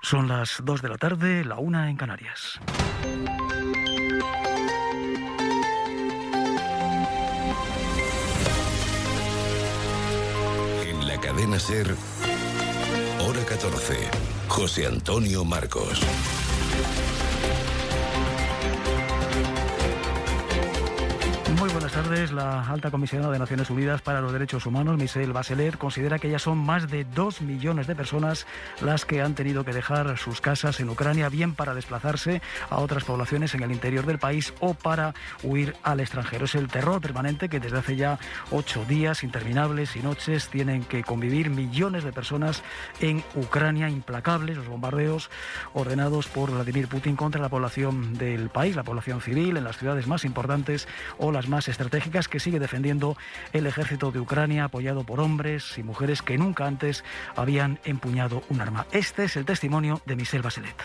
Son las 2 de la tarde, la 1 en Canarias. En la cadena SER, hora 14, José Antonio Marcos. Muy buenas tardes. La alta comisionada de Naciones Unidas para los Derechos Humanos, Michelle Bachelet, considera que ya son más de 2 millones de personas las que han tenido que dejar sus casas en Ucrania, bien para desplazarse a otras poblaciones en el interior del país o para huir al extranjero. Es el terror permanente que desde hace ya 8 días interminables y noches tienen que convivir millones de personas en Ucrania. Implacables los bombardeos ordenados por Vladimir Putin contra la población del país, la población civil en las ciudades más importantes o las más estratégicas, que sigue defendiendo el ejército de Ucrania, apoyado por hombres y mujeres que nunca antes habían empuñado un arma. Este es el testimonio de Michelle Bachelet.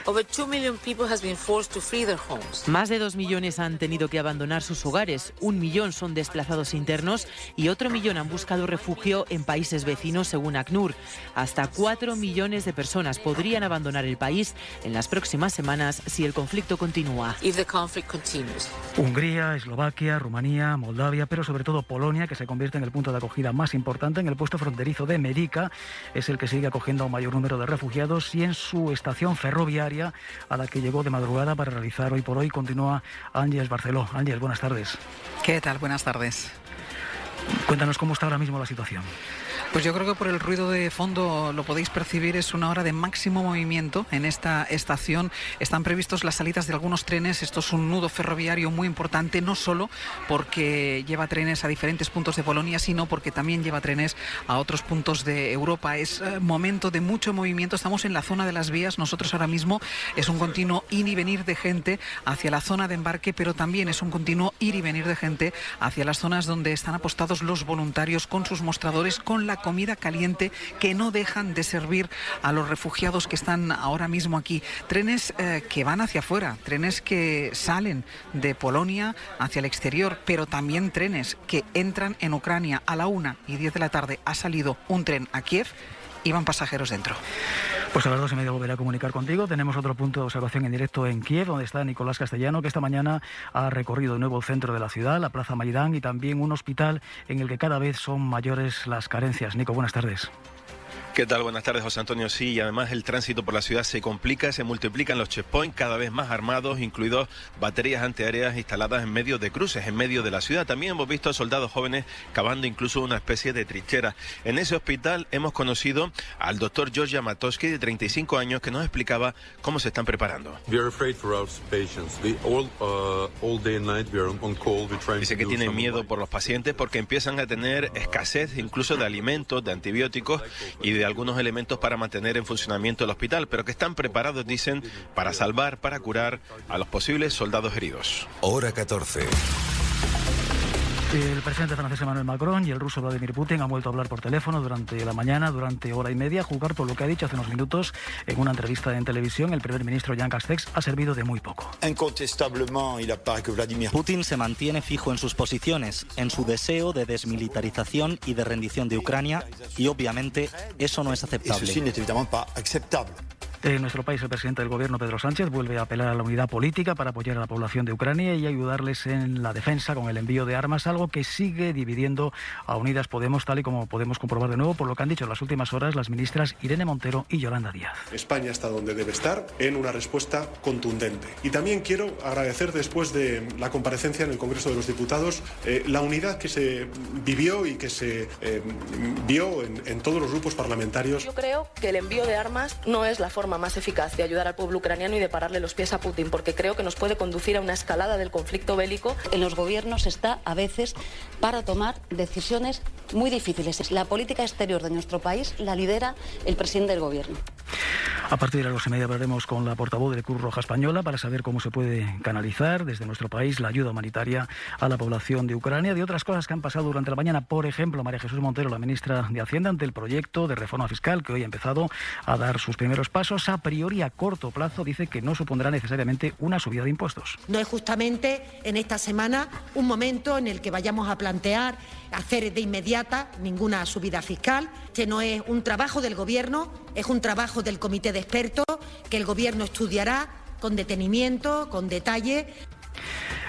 Más de 2 millones han tenido que abandonar sus hogares, 1 millón son desplazados internos y otro millón han buscado refugio en países vecinos, según ACNUR. Hasta 4 millones de personas podrían abandonar el país en las próximas semanas si el conflicto continúa. Hungría, Eslovaquia, Rumanía, Moldavia, pero sobre todo Polonia, que se convierte en el punto de acogida más importante. En el puesto fronterizo de Merica es el que sigue acogiendo a un mayor número de refugiados, y en su estación ferroviaria, a la que llegó de madrugada para realizar hoy por hoy, continúa Ángeles Barceló. Ángeles, buenas tardes. ¿Qué tal? Buenas tardes. Cuéntanos cómo está ahora mismo la situación. Pues yo creo que por el ruido de fondo lo podéis percibir, es una hora de máximo movimiento en esta estación. Están previstos las salidas de algunos trenes. Esto es un nudo ferroviario muy importante, no solo porque lleva trenes a diferentes puntos de Polonia, sino porque también lleva trenes a otros puntos de Europa. Es momento de mucho movimiento. Estamos en la zona de las vías. Nosotros ahora mismo es un continuo ir y venir de gente hacia la zona de embarque, pero también es un continuo ir y venir de gente hacia las zonas donde están apostados los voluntarios con sus mostradores, con la comida caliente que no dejan de servir a los refugiados que están ahora mismo aquí. Trenes que van hacia afuera, trenes que salen de Polonia hacia el exterior, pero también trenes que entran en Ucrania. A la 1:10 de la tarde ha salido un tren a Kiev. Iban pasajeros dentro. Pues a las 2:30 volveré a comunicar contigo. Tenemos otro punto de observación en directo en Kiev, donde está Nicolás Castellano, que esta mañana ha recorrido de nuevo el centro de la ciudad, la Plaza Maidán, y también un hospital en el que cada vez son mayores las carencias. Nico, buenas tardes. ¿Qué tal? Buenas tardes, José Antonio. Sí, y además el tránsito por la ciudad se complica, se multiplican los checkpoints cada vez más armados, incluidos baterías antiaéreas instaladas en medio de cruces, en medio de la ciudad. También hemos visto a soldados jóvenes cavando incluso una especie de trinchera. En ese hospital hemos conocido al doctor Georgia Matowski, de 35 años, que nos explicaba cómo se están preparando. Dice que tienen miedo por los pacientes porque empiezan a tener escasez incluso de alimentos, de antibióticos y de algunos elementos para mantener en funcionamiento el hospital, pero que están preparados, dicen, para salvar, para curar a los posibles soldados heridos. Hora 14. El presidente francés Emmanuel Macron y el ruso Vladimir Putin han vuelto a hablar por teléfono durante la mañana, durante hora y media. A juzgar por lo que ha dicho hace unos minutos en una entrevista en televisión, el primer ministro Jean Castex ha servido de muy poco. Putin se mantiene fijo en sus posiciones, en su deseo de desmilitarización y de rendición de Ucrania, y obviamente eso no es aceptable. En nuestro país, el presidente del gobierno, Pedro Sánchez, vuelve a apelar a la unidad política para apoyar a la población de Ucrania y ayudarles en la defensa con el envío de armas, algo que sigue dividiendo a Unidas Podemos, tal y como podemos comprobar de nuevo por lo que han dicho en las últimas horas las ministras Irene Montero y Yolanda Díaz. España está donde debe estar, en una respuesta contundente. Y también quiero agradecer, después de la comparecencia en el Congreso de los Diputados, la unidad que se vivió y que se vio en todos los grupos parlamentarios. Yo creo que el envío de armas no es la forma más eficaz de ayudar al pueblo ucraniano y de pararle los pies a Putin, porque creo que nos puede conducir a una escalada del conflicto bélico. En los gobiernos está a veces para tomar decisiones muy difíciles. La política exterior de nuestro país la lidera el presidente del gobierno. A partir de las 2:30 hablaremos con la portavoz de Cruz Roja Española para saber cómo se puede canalizar desde nuestro país la ayuda humanitaria a la población de Ucrania. De otras cosas que han pasado durante la mañana, por ejemplo, María Jesús Montero, la ministra de Hacienda, ante el proyecto de reforma fiscal que hoy ha empezado a dar sus primeros pasos. A priori, a corto plazo, dice que no supondrá necesariamente una subida de impuestos. No es justamente en esta semana un momento en el que vayamos a plantear hacer de inmediata ninguna subida fiscal. Este no es un trabajo del Gobierno es un trabajo del comité de expertos que el Gobierno estudiará con detenimiento, con detalle.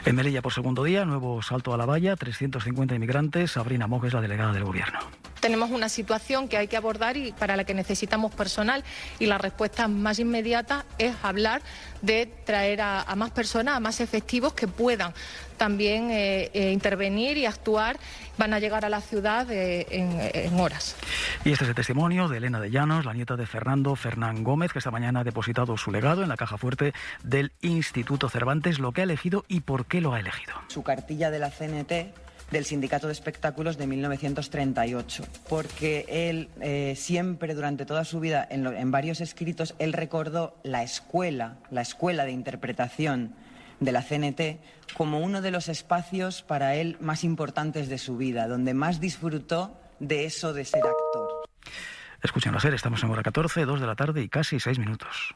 En Melilla, por segundo día, nuevo salto a la valla, 350 inmigrantes. Sabrina Mogue es la delegada del Gobierno. Tenemos una situación que hay que abordar y para la que necesitamos personal, y la respuesta más inmediata es hablar de traer a más personas, a más efectivos que puedan también intervenir y actuar. Van a llegar a la ciudad en horas. Y este es el testimonio de Elena de Llanos, la nieta de Fernando Fernán Gómez, que esta mañana ha depositado su legado en la caja fuerte del Instituto Cervantes, lo que ha elegido y por qué lo ha elegido. Su cartilla de la CNT del Sindicato de Espectáculos de 1938, porque él siempre, durante toda su vida, en varios escritos, él recordó la escuela de interpretación de la CNT como uno de los espacios para él más importantes de su vida, donde más disfrutó de eso de ser actor. Escuchen la SER, estamos en hora 14, 2 de la tarde y casi 6 minutos.